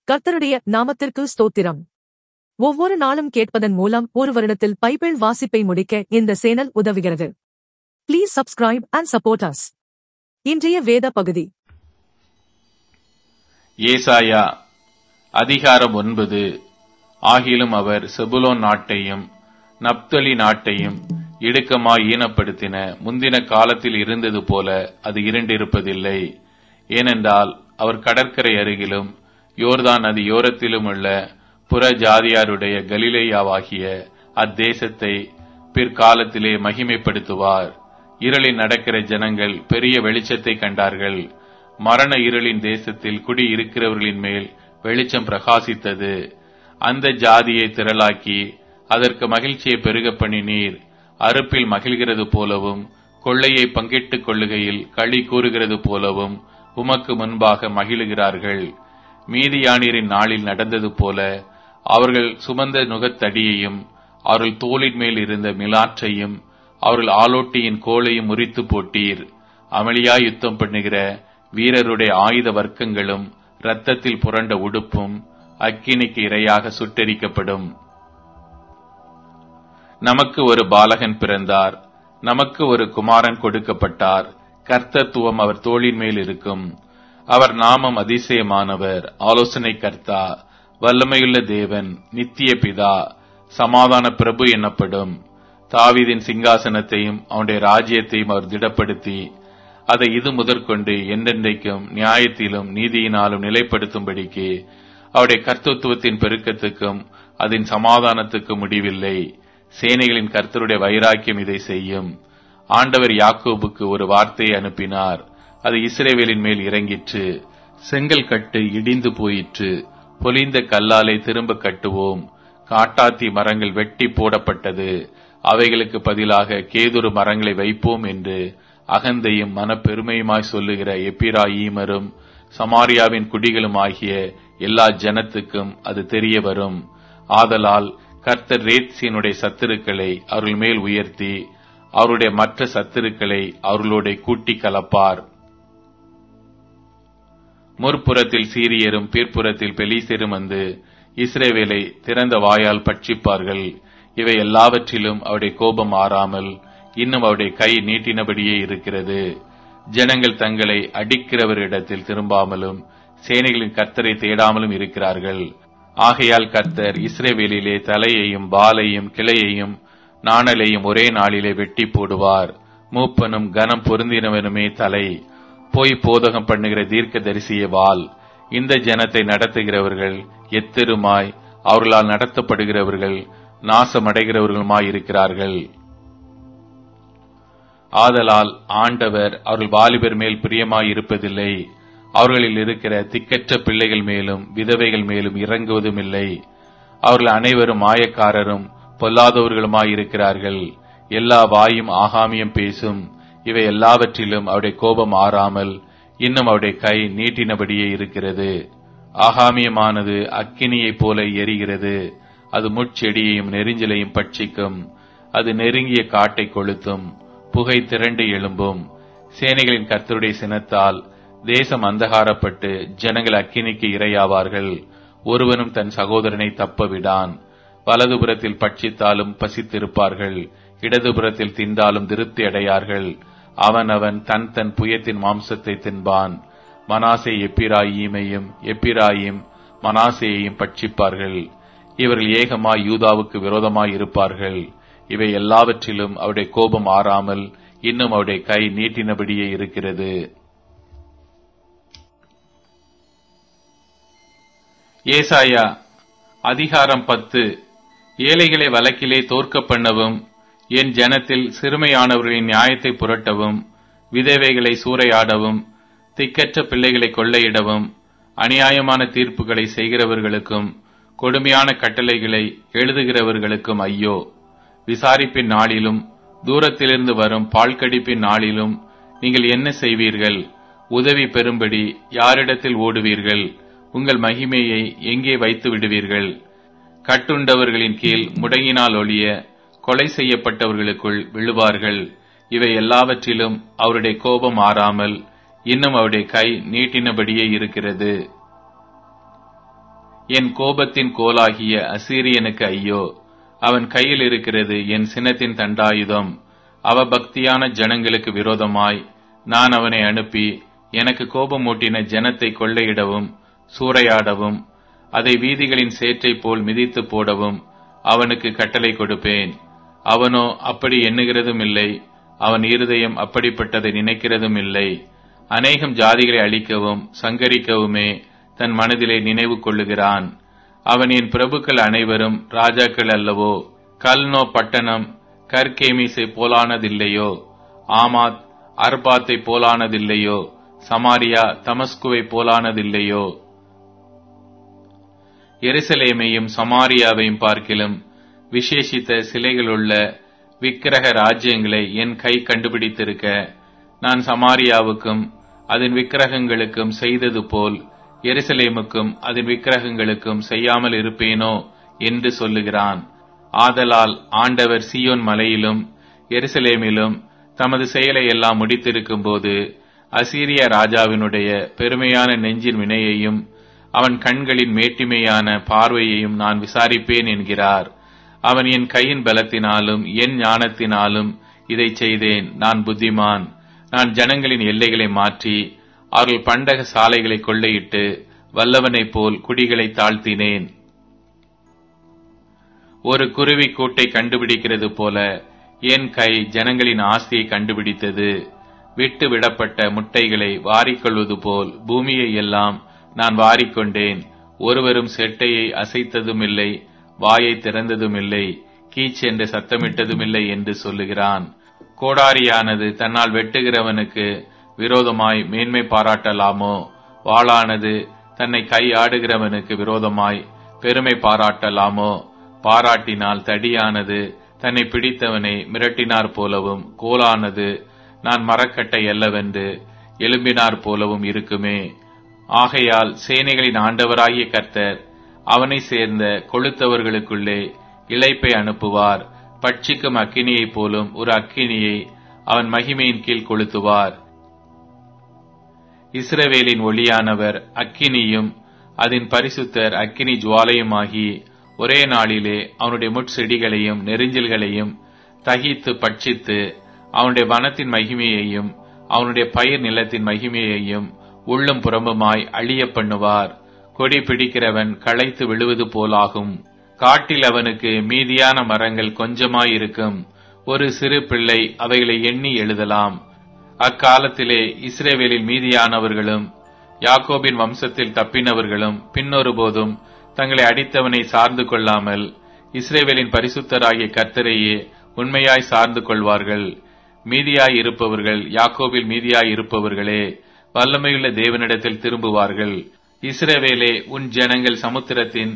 கர்த்தருடைய நாமத்திற்கு ஸ்தோத்திரம். ஒவ்வொரு நாளும் கேட்பதன் மூலம் ஒரு வருடத்தில் பைபிள் வாசிப்பை முடிக்க இந்த சேனல் உதவுகிறது. Please subscribe and support us. இன்றைய வேத பகுதி ஏசாயா அதிகாரம் 9. ஆகிலும் அவர் செபுலோன் நாட்டையும் நப்தலி நாட்டையும் இடுக்கமாய் ஈனப்படுத்தின முந்தின காலத்தில் இருந்தது போல அது இருண்டிருப்பதில்லை. ஏனென்றால் அவர் கடற்கரை அருகிலும் யோர்தான் நதி யோரத்திலும் உள்ள புற ஜாதியாருடைய கலிலேயாவாகிய அத்தேசத்தை பிற்காலத்திலே மகிமைப்படுத்துவார். இருளில் நடக்கிற ஜனங்கள் பெரிய வெளிச்சத்தை கண்டார்கள். மரண இருளின் தேசத்தில் குடி இருக்கிறவர்களின் மேல் வெளிச்சம் பிரகாசித்தது. அந்த ஜாதியை திரளாக்கி அதற்கு மகிழ்ச்சியை பெருக பண்ணினீர். அறுப்பில் மகிழ்கிறது போலவும் கொள்ளையை பங்கிட்டுக் கொள்ளுகையில் களி கூறுகிறது போலவும் உமக்கு முன்பாக மகிழுகிறார்கள். மீதியானியரின் நாளில் நடந்தது போல அவர்கள் சுமந்த நுகத்தடியையும் அவர்கள் தோளின் மேல் இருந்த மிலாற்றையும் அவர்கள் ஆலோட்டியின் கோலையும் முறித்து போட்டீர். அமளியாய் யுத்தம் பண்ணுகிற வீரருடைய ஆயுத வர்க்கங்களும் இரத்தத்தில் புரண்ட உடுப்பும் அக்கினிக்கு இரையாக சுட்டெரிக்கப்படும். நமக்கு ஒரு பாலகன் பிறந்தார், நமக்கு ஒரு குமாரன் கொடுக்கப்பட்டார். கர்த்தத்துவம் அவர் தோளின் மேல் இருக்கும். அவர் நாமம் அதிசயமானவர், ஆலோசனை கர்த்தா, வல்லமையுள்ள தேவன், நித்திய பிதா, சமாதான பிரபு எனப்படும். தாவீதின் சிங்காசனத்தையும் அவனுடைய ராஜ்யத்தையும் அவர் திடப்படுத்தி அதை இது முதற்கொண்டு என்றென்றைக்கும் நியாயத்திலும் நீதியினாலும் நிலைப்படுத்தும்படிக்கு அவருடைய கர்த்தத்துவத்தின் பெருக்கத்துக்கும் அதன் சமாதானத்துக்கும் முடிவில்லை. சேனைகளின் கர்த்தருடைய வைராக்கியம் இதை செய்யும். ஆண்டவர் யாக்கோபுக்கு ஒரு வார்த்தையை அனுப்பினார், அது இஸ்ரவேலின் மேல் இறங்கிற்று. செங்கல் கட்டு இடிந்து போயிற்று, பொலிந்த கல்லாலை திரும்ப கட்டுவோம். காட்டாத்தி மரங்கள் வெட்டி போடப்பட்டது, அவைகளுக்கு பதிலாக கேதுரு மரங்களை வைப்போம் என்று அகந்தையும் மனப்பெருமையுமாய் சொல்லுகிற எப்பிராயீமரும் சமாரியாவின் குடிகளும் ஆகிய எல்லா ஜனத்துக்கும் அது தெரிய வரும். ஆதலால் கர்த்தர் ரேத்சீனுடைய சத்துருக்களை அவர்கள் மேல் உயர்த்தி அவருடைய மற்ற சத்துருக்களை அவர்களோட கூட்டி கலப்பார். முற்புறத்தில் சீரியரும் பிற்புறத்தில் பெலிஸ்தரும் வந்து இஸ்ரவேலை திறந்த வாயால் பட்சிப்பார்கள். இவை எல்லாவற்றிலும் அவருடைய கோபம் ஆறாமல் இன்னும் அவருடைய கை நீட்டினபடியே இருக்கிறது. ஜனங்கள் தங்களை அடிக்கிறவரிடத்தில் திரும்பாமலும் சேனைகளின் கர்த்தரை தேடாமலும் இருக்கிறார்கள். ஆகையால் கர்த்தர் இஸ்ரவேலிலே தலையையும் வாலையும் கிளையையும் நாணலையும் ஒரே நாளிலே வெட்டி போடுவார். மூப்பனும் கனம் பொருந்தினவனுமே தலை, போய் போதகம் பண்ணுகிற தீர்க்க தரிசிய வால். இந்த ஜனத்தை நடத்துகிறவர்கள் எத்திருமாய் அவர்களால் நடத்தப்படுகிறவர்கள் நாசமடைகிறவர்களுமாய் இருக்கிறார்கள். ஆதலால் ஆண்டவர் அவர்கள் வாலிபர் மேல் பிரியமாய் இருப்பதில்லை. அவர்களில் இருக்கிற திக்கற்ற பிள்ளைகள் மேலும் விதவைகள் மேலும் இறங்குவதும் இல்லை. அவர்கள் அனைவரும் மாயக்காரரும் பொல்லாதவர்களுமாயிருக்கிறார்கள். எல்லா வாயும் ஆகாமியம் பேசும். இவை எல்லாவற்றிலும் அவருடைய கோபம் ஆறாமல் இன்னும் அவருடைய கை நீட்டினபடியே இருக்கிறது. ஆகாமியமானது அக்கினியைப் போல எரிகிறது. அது முட்செடியையும் நெரிஞ்சலையும் பட்சிக்கும். அது நெருங்கிய காட்டை கொளுத்தும், புகை திரண்டு எழும்பும். சேனைகளின் கர்த்தருடைய சினத்தால் தேசம் அந்தகாரப்பட்டு ஜனங்கள் அக்கினிக்கு இரையாவார்கள். ஒருவனும் தன் சகோதரனை தப்ப விடான். வலதுபுறத்தில் பட்சித்தாலும் பசித்திருப்பார்கள், இடதுபுறத்தில் தின்றாலும் திருப்தி அடையார்கள். அவன் தன் தன் புயத்தின் மாம்சத்தை தின்பான். மனாசே எப்பிராயீமையும் எப்பிராயிம் மனாசேயையும் பட்சிப்பார்கள். இவர்கள் ஏகமாய் யூதாவுக்கு விரோதமாய் இருப்பார்கள். இவை எல்லாவற்றிலும் அவருடைய கோபம் ஆறாமல் இன்னும் அவருடைய கை நீட்டினபடியே இருக்கிறது. ஏசாயா அதிகாரம் 10. ஏழைகளை வழக்கிலே தோற்க பண்ணவும், என் ஜனத்தில் சிறுமையானவர்களின் நியாயத்தை புரட்டவும், விதவைகளை சூறையாடவும், திக்கற்ற பிள்ளைகளை கொள்ளையிடவும், அநியாயமான தீர்ப்புகளை செய்கிறவர்களுக்கும் கொடுமையான கட்டளைகளை எழுதுகிறவர்களுக்கும் ஐயோ! விசாரிப்பின் நாளிலும் தூரத்திலிருந்து வரும் பால்கடிப்பின் நாளிலும் நீங்கள் என்ன செய்வீர்கள்? உதவி பெறும்படி யாரிடத்தில் ஓடுவீர்கள்? உங்கள் மகிமையை எங்கே வைத்து விடுவீர்கள்? கட்டுண்டவர்களின் கீழ் முடங்கினால் ஒழிய கொலை செய்யப்பட்டவர்களுக்குள் விழுவார்கள். இவை எல்லாவற்றிலும் அவருடைய கோபம் ஆறாமல் இன்னும் அவருடைய கை நீட்டினபடியே இருக்கிறது. என் கோபத்தின் கோலாகிய அசீரியனுக்கு ஐயோ! அவன் கையில் இருக்கிறது என் சினத்தின் தண்டாயுதம். அவபக்தியான ஜனங்களுக்கு விரோதமாய் நான் அவனை அனுப்பி எனக்கு கோபமூட்டின ஜனத்தை கொள்ளையிடவும் சூறையாடவும் அதை வீதிகளின் சேற்றை போல் மிதித்து போடவும் அவனுக்கு கட்டளை கொடுப்பேன். அவனோ அப்படி எண்ணுகிறதும் இல்லை, அவன் இருதயம் அப்படிப்பட்டதை நினைக்கிறதும் இல்லை. அநேகம் ஜாதிகளை அழிக்கவும் சங்கரிக்கவுமே தன் மனதிலே நினைவு கொள்ளுகிறான். அவன் என் பிரபுக்கள் அனைவரும் ராஜாக்கள் அல்லவோ? கல்னோ பட்டணம் கர்கேமிசை போலானதில்லையோ? ஆமாத் அர்பாத்தை போலானதில்லையோ? சமாரியா தமஸ்குவை போலானதில்லையோ? எருசலேமையும் சமாரியாவையும் பார்க்கிலும் விசேஷித்த சிலைகளுள்ள விக்கிரக ராஜ்யங்களை என் கை கண்டுபிடித்திருக்க, நான் சமாரியாவுக்கும் அதன் விக்கிரகங்களுக்கும் செய்தது போல் எருசலேமுக்கும் அதன் விக்கிரகங்களுக்கும் செய்யாமல் இருப்பேனோ என்று சொல்லுகிறான். ஆதலால் ஆண்டவர் சீயோன் மலையிலும் எருசலேமிலும் தமது செயலை எல்லாம் முடித்திருக்கும் போது அசீரிய ராஜாவினுடைய பெருமையான நெஞ்சின் வினையையும் அவன் கண்களின் மேட்டிமையான பார்வையையும் நான் விசாரிப்பேன் என்கிறார். அவன் என் கையின் பலத்தினாலும் என் ஞானத்தினாலும் இதை செய்தேன். நான் புத்திமான். நான் ஜனங்களின் எல்லைகளை மாற்றி அவர்கள் பண்டக சாலைகளை கொள்ளையிட்டு வல்லவனைப் போல் குடிகளை தாழ்த்தினேன். ஒரு குருவி கூட்டை கண்டுபிடிக்கிறது போல என் கை ஜனங்களின் ஆஸ்தியை கண்டுபிடித்தது. விட்டு விடப்பட்ட முட்டைகளை வாரிக்கொள்வது போல் பூமியை எல்லாம் நான் வாரிக்கொண்டேன். ஒருவரும் செட்டையை அசைத்ததுமில்லை, வாயை திறந்ததுமில்லை, கீச் என்று சத்தமிட்டதுமில்லை என்று சொல்லுகிறான். கோடாரியானது தன்னால் வெட்டுகிறவனுக்கு விரோதமாய் மேன்மை பாராட்டலாமோ? வாளானது தன்னை கை ஆடுகிறவனுக்கு விரோதமாய் பெருமை பாராட்டலாமோ? பாராட்டினால் தடியானது தன்னை பிடித்தவனை மிரட்டினார் போலவும், கோலானது நான் மரக்கட்டை அல்லவென்று எழும்பினார் போலவும் இருக்குமே. ஆகையால் சேனைகளின் ஆண்டவராகிய கர்த்தர் அவனை சேர்ந்த கொளுத்தவர்களுக்குள்ளே இளைப்பை அனுப்புவார். பட்சிக்கும் அக்கினியைப் போலும் ஒரு அக்கினியை அவன் மகிமையின் கீழ் கொளுத்துவார். இஸ்ரவேலின் ஒளியானவர் அக்கினியும் அதன் பரிசுத்தர் அக்கினி ஜுவாலையுமாகி ஒரே நாளிலே அவனுடைய முட்செடிகளையும் நெரிஞ்சல்களையும் தகித்து பட்சித்து அவனுடைய வனத்தின் மகிமையையும் அவனுடைய பயிர் நிலத்தின் மகிமையையும் உள்ளும் புறம்புமாய் அழிய பண்ணுவார். கொடி பிடிக்கிறவன் களைத்து விழுவது போலாகும். காட்டில் அவனுக்கு மீதியான மரங்கள் கொஞ்சமாயிருக்கும். ஒரு சிறு பிள்ளை அவைகளை எண்ணி எழுதலாம். அக்காலத்திலே இஸ்ரவேலில் மீதியானவர்களும் யாக்கோபின் வம்சத்தில் தப்பினவர்களும் பின்னொருபோதும் தங்களை அடித்தவனை சார்ந்து கொள்ளாமல் இஸ்ரவேலின் பரிசுத்தராகிய கர்த்தரையே உண்மையாய் சார்ந்து கொள்வார்கள். மீதியாய் இருப்பவர்கள் யாக்கோபில் மீதியாய் இருப்பவர்களே வல்லமையுள்ள தேவனிடத்தில் திரும்புவார்கள். இஸ்ரவேலே, உன் ஜனங்கள் சமுத்திரத்தின்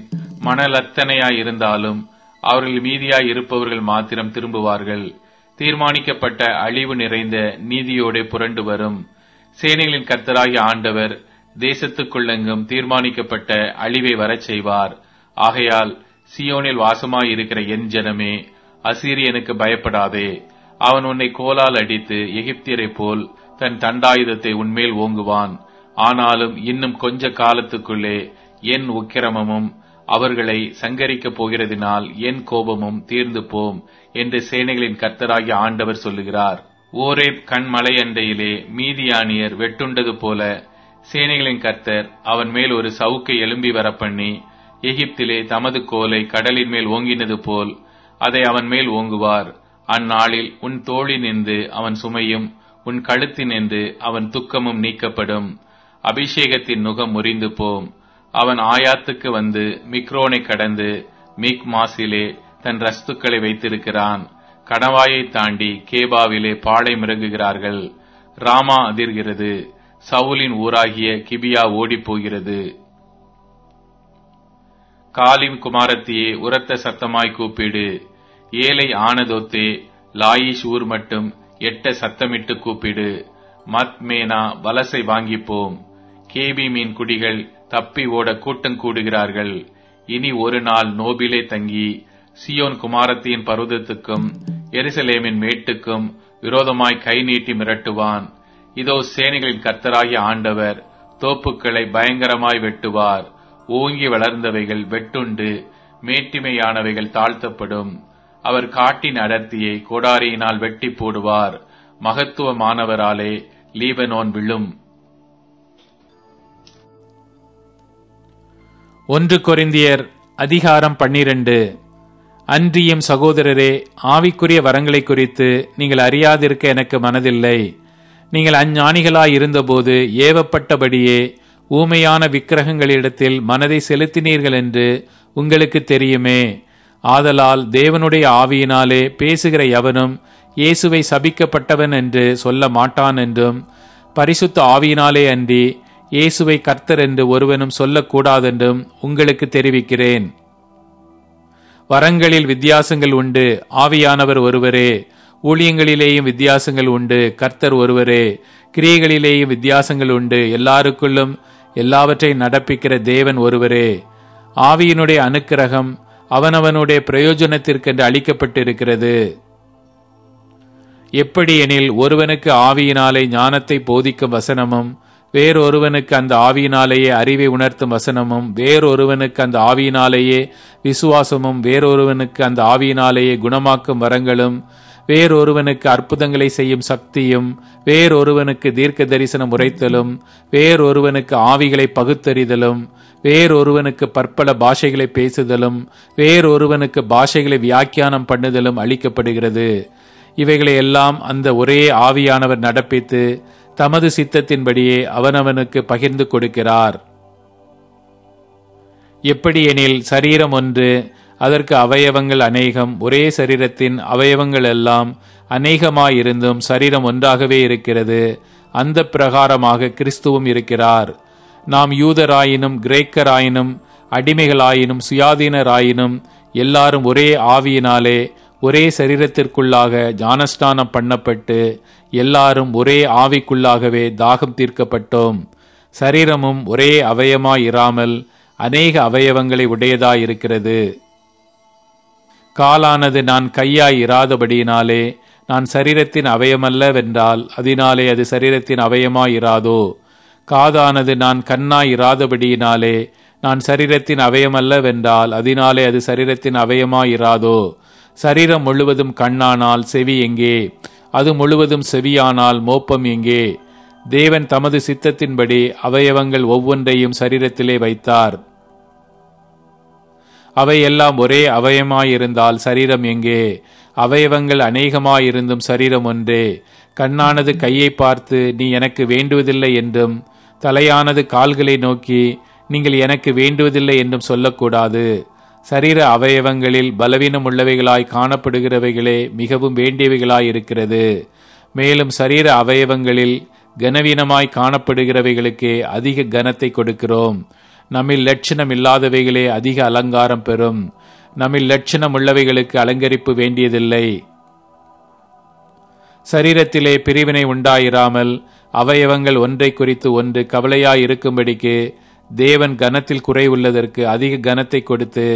மணலத்தனையாயிருந்தாலும் அவர்கள் மீதியாய் இருப்பவர்கள் மாத்திரம் திரும்புவார்கள். தீர்மானிக்கப்பட்ட அழிவு நிறைந்த நீதியோടെ புரண்டு வரும். சேனைகளின் கர்த்தராகிய ஆண்டவர் தேசத்துக்குள்ளெங்கும் தீர்மானிக்கப்பட்ட அழிவை வரச் செய்வார். ஆகையால் சீயோனில் வாசமாயிருக்கிற என் ஜனமே, அசீரியனுக்கு பயப்படாதே. அவன் உன்னை கோலால் அடித்து எகிப்தியரைப் போல் தன் தண்டாயுதத்தை உன்மேல் ஓங்குவான். ஆனாலும் இன்னும் கொஞ்ச காலத்துக்குள்ளே என் உக்கிரமமும் அவர்களை சங்கரிக்கப் போகிறதினால் என் கோபமும் தீர்ந்து போம் என்று சேனைகளின் கர்த்தராகிய ஆண்டவர் சொல்லுகிறார். ஓரேப் கண்மலை அண்டையிலே மீதியானியர் வெட்டுண்டது போல சேனைகளின் கர்த்தர் அவன் மேல் ஒரு சவுக்கை எழும்பி வரப்பண்ணி எகிப்திலே தமது கோலை கடலின் மேல் ஓங்கினது போல் அதை அவன் மேல் ஓங்குவார். அந்நாளில் உன் தோளினின்று அவன் சுமையும் உன் கழுத்தினின்று அவன் துக்கமும் நீக்கப்படும். அபிஷேகத்தின் நுகம் முறிந்து போம். அவன் ஆயாத்துக்கு வந்து மிக்ரோனை கடந்து மிக் மாசிலே தன் ரஸ்துக்களை வைத்திருக்கிறான். கணவாயை தாண்டி கேபாவிலே பாளை மிறங்குகிறார்கள். ராமா அதிர்கிறது. சவுலின் ஊராகிய கிபியா ஓடி போகிறது. காலின் குமாரத்தியே, உரத்த சத்தமாய் கூப்பிடு. ஏலை ஆனதோத்தே, லாயிஷ் ஊர் மட்டும் எட்ட சத்தமிட்டு கூப்பிடு. மத்மேனா வலசை வாங்கிப்போம். கேபிமின் குடிகள் தப்பி ஓட கூட்டம் கூடுகிறார்கள். இனி ஒரு நாள் நோபிலே தங்கி சியோன் குமாரத்தியின் பர்வதத்துக்கும் எருசலேமின் மேட்டுக்கும் விரோதமாய் கை நீட்டி மிரட்டுவான். இதோ சேனைகளின் கர்த்தராகிய ஆண்டவர் தோப்புக்களை பயங்கரமாய் வெட்டுவார். ஓங்கி வளர்ந்தவைகள் வெட்டுண்டு மேட்டிமையானவைகள் தாழ்த்தப்படும். அவர் காட்டின் அடர்த்தியை கோடாரியினால் வெட்டி போடுவார். மகத்துவமானவராலே லீபனோன் விழும். 1 கொரிந்தியர் அதிகாரம் 12. அன்றியும் சகோதரரே, ஆவிக்குரிய வரங்களை குறித்து நீங்கள் அறியாதிருக்க எனக்கு மனதில்லை. நீங்கள் அஞ்ஞானிகளாய் இருந்தபோது ஏவப்பட்டபடியே ஊமையான விக்கிரகங்களிடத்தில் மனதை செலுத்தினீர்கள் என்று உங்களுக்கு தெரியுமே. ஆதலால் தேவனுடைய ஆவியினாலே பேசுகிற எவனும் இயேசுவை சபிக்கப்பட்டவன் என்று சொல்ல மாட்டான் என்றும், பரிசுத்த ஆவியினாலே அன்றி இயேசுவை கர்த்தர் என்று ஒருவனும் சொல்லக்கூடாதென்றும் உங்களுக்கு தெரிவிக்கிறேன். வரங்களில் வித்தியாசங்கள் உண்டு, ஆவியானவர் ஒருவரே. ஊழியங்களிலேயும் வித்தியாசங்கள் உண்டு, கர்த்தர் ஒருவரே. கிரியைகளிலேயும் வித்தியாசங்கள் உண்டு, எல்லாருக்குள்ளும் எல்லாவற்றை நடப்பிக்கிற தேவன் ஒருவரே. ஆவியினுடைய அனுக்கிரகம் அவனவனுடைய பிரயோஜனத்திற்கென்று அளிக்கப்பட்டிருக்கிறது. எப்படி எனில், ஒருவனுக்கு ஆவியினாலே ஞானத்தை போதிக்கும் வசனமும், வேறொருவனுக்கு அந்த ஆவியினாலேயே அறிவை உணர்த்தும் வசனமும், வேறொருவனுக்கு அந்த ஆவியினாலேயே விசுவாசமும், வேறொருவனுக்கு அந்த ஆவியினாலேயே குணமாக்கும் வரங்களும், வேறொருவனுக்கு அற்புதங்களை செய்யும் சக்தியும், வேறொருவனுக்கு தீர்க்க தரிசனம் உரைத்தலும், வேறொருவனுக்கு ஆவிகளை பகுத்தறிதலும், வேறொருவனுக்கு பற்பல பாஷைகளை பேசுதலும், வேறொருவனுக்கு பாஷைகளை வியாக்கியானம் பண்ணுதலும் அளிக்கப்படுகிறது. இவைகளை எல்லாம் அந்த ஒரே ஆவியானவர் நடப்பித்து தமது சித்தத்தின்படியே அவனவனுக்கு பகிர்ந்து கொடுக்கிறார். எப்படி எனில், சரீரம் ஒன்று, அதற்கு அவயவங்கள் அநேகம். ஒரே சரீரத்தின் அவயவங்கள் எல்லாம் அநேகமாயிருந்தும் சரீரம் ஒன்றாகவே இருக்கிறது. அந்த பிரகாரமாக கிறிஸ்துவும் இருக்கிறார். நாம் யூதராயினும் கிரேக்கராயினும் அடிமைகளாயினும் சுயாதீனராயினும் எல்லாரும் ஒரே ஆவியினாலே ஒரே சரீரத்திற்குள்ளாக ஞானஸ்நானம் பண்ணப்பட்டு எல்லாரும் ஒரே ஆவிக்குள்ளாகவே தாகம் தீர்க்கப்பட்டோம். சரீரமும் ஒரே அவயமாயிராமல் அநேக அவயவங்களை உடையதாயிருக்கிறது. காலானது நான் கையாய் இராதபடியினாலே நான் சரீரத்தின் அவயமல்லவென்றால் அதனாலே அது சரீரத்தின் அவயமாயிராதோ? காதானது நான் கண்ணாய் இராதபடியினாலே நான் சரீரத்தின் அவயமல்லவென்றால் அதனாலே அது சரீரத்தின் அவயமாயிராதோ? சரீரம் முழுவதும் கண்ணானால் செவி எங்கே? அது முழுவதும் செவியானால் மோப்பம் எங்கே? தேவன் தமது சித்தத்தின்படி அவயவங்கள் ஒவ்வொன்றையும் சரீரத்திலே வைத்தார். அவையெல்லாம் ஒரே அவயமாயிருந்தால் சரீரம் எங்கே? அவயவங்கள் அநேகமாயிருந்தும் சரீரம் ஒன்றே. கண்ணானது கையை பார்த்து நீ எனக்கு வேண்டுவதில்லை என்றும், தலையானது கால்களை நோக்கி நீங்கள் எனக்கு வேண்டுவதில்லை என்றும் சொல்லக்கூடாது. சரீர அவயவங்களில் பலவீனம் உள்ளவைகளாய் காணப்படுகிறவைகளே மிகவும் வேண்டியவைகளாயிருக்கிறது. மேலும் சரீர அவயவங்களில் கனவீனமாய் காணப்படுகிறவைகளுக்கே அதிக கனத்தை கொடுக்கிறோம். நம்மில் லட்சணம் இல்லாதவைகளே அதிக அலங்காரம் பெறும். நம்மில் லட்சணம் உள்ளவைகளுக்கு அலங்கரிப்பு வேண்டியதில்லை. சரீரத்திலே பிரிவினை உண்டாயிராமல் அவயவங்கள் ஒன்றை குறித்து ஒன்று கவலையாயிருக்கும்படிக்கு தேவன் கனத்தில் குறைவுள்ளதற்கு அதிக கனத்தை கொடுத்து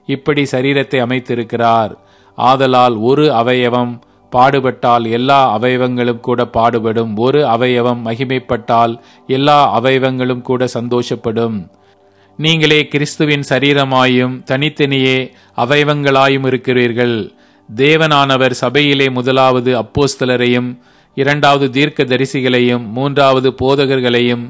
இப்படி சரீரத்தை அமைத்திருக்கிறார். ஆதலால் ஒரு அவயவம் பாடுபட்டால் எல்லா அவயவங்களும் கூட பாடுபடும். ஒரு அவயவம் மகிமைப்பட்டால் எல்லா அவயவங்களும் கூட சந்தோஷப்படும். நீங்களே கிறிஸ்துவின் சரீரமாயும் தனித்தனியே அவயவங்களாயும் இருக்கிறீர்கள். தேவனானவர் சபையிலே முதலாவது அப்போஸ்தலரையும், இரண்டாவது தீர்க்க தரிசிகளையும், மூன்றாவது போதகர்களையும்,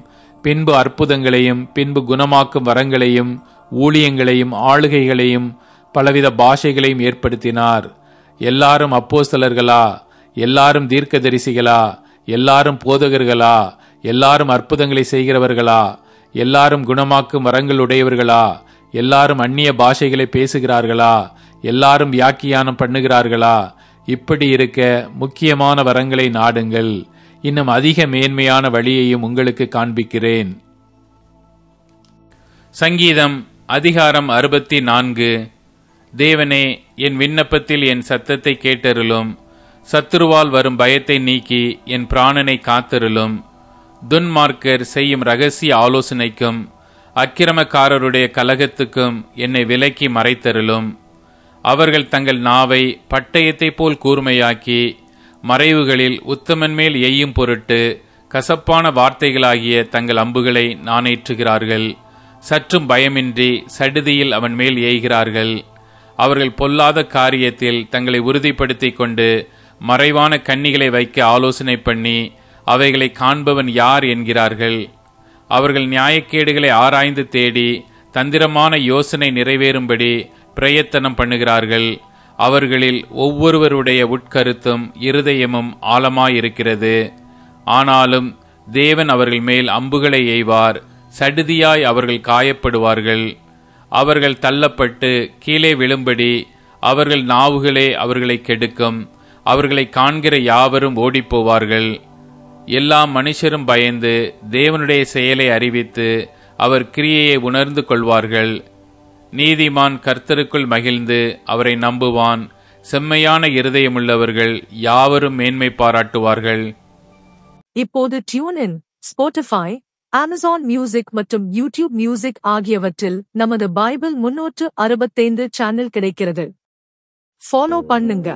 பின்பு அற்புதங்களையும், பின்பு குணமாக்கும் வரங்களையும், ஊழியங்களையும், ஆளுகைகளையும், பலவித பாஷைகளையும் ஏற்படுத்தினார். எல்லாரும் அப்போஸ்தலர்களா? எல்லாரும் தீர்க்க தரிசிகளா? எல்லாரும் போதகர்களா? எல்லாரும் அற்புதங்களை செய்கிறவர்களா? எல்லாரும் குணமாக்கும் வரங்கள் உடையவர்களா? எல்லாரும் அந்நிய பாஷைகளை பேசுகிறார்களா? எல்லாரும் வியாக்கியானம் பண்ணுகிறார்களா? இப்படி இருக்க முக்கியமான வரங்களை நாடுங்கள். இன்னும் அதிக மேன்மையான வழியையும் உங்களுக்கு காண்பிக்கிறேன். சங்கீதம் அதிகாரம் 64. தேவனே, என் விண்ணப்பத்தில் என் சத்தத்தை கேட்டருளும். சத்துருவால் வரும் பயத்தை நீக்கி என் பிராணனை காத்தருளும். துன்மார்க்கர் செய்யும் இரகசிய ஆலோசனைக்கும் அக்கிரமக்காரருடைய கலகத்துக்கும் என்னை விலக்கி மறைத்தருளும். அவர்கள் தங்கள் நாவை பட்டயத்தை போல் கூர்மையாக்கி மறைவுகளில் உத்தமன் மேல் எய்யும் பொருட்டு கசப்பான வார்த்தைகளாகிய தங்கள் அம்புகளை நாணேற்றுகிறார்கள். சற்றும் பயமின்றி சடுதியில் அவன் மேல் ஏய்கிறார்கள். அவர்கள் பொல்லாத காரியத்தில் தங்களை உறுதிப்படுத்திக் கொண்டு மறைவான கண்ணிகளை வைக்க ஆலோசனை பண்ணி அவைகளை காண்பவன் யார் என்கிறார்கள். அவர்கள் நியாயக்கேடுகளை ஆராய்ந்து தேடி தந்திரமான யோசனை நிறைவேறும்படி பிரயத்தனம் பண்ணுகிறார்கள். அவர்களில் ஒவ்வொருவருடைய உட்கருத்தும் இருதயமும் ஆழமாயிருக்கிறது. ஆனாலும் தேவன் அவர்கள் மேல் அம்புகளை எய்வார். சடுதியாய் அவர்கள் காயப்படுவார்கள். அவர்கள் தள்ளப்பட்டு கீழே விழும்படி அவர்கள் நாவுகளே அவர்களை கெடுக்கும். அவர்களை காண்கிற யாவரும் ஓடிப்போவார்கள். எல்லா மனுஷரும் பயந்து தேவனுடைய செயலை அறிவித்து அவர் கிரியையை உணர்ந்து கொள்வார்கள். நீதிமான் கர்த்தருக்குள் மகிழ்ந்து அவரை நம்புவான். செம்மையான இருதயமுள்ளவர்கள் யாவரும் மேன்மை பாராட்டுவார்கள். இப்போது tune in, Spotify, Amazon music மற்றும் யூடியூப் மியூசிக் ஆகியவற்றில் நமது பைபிள் 365 சேனல் கிடைக்கிறது. ஃபாலோ பண்ணுங்க.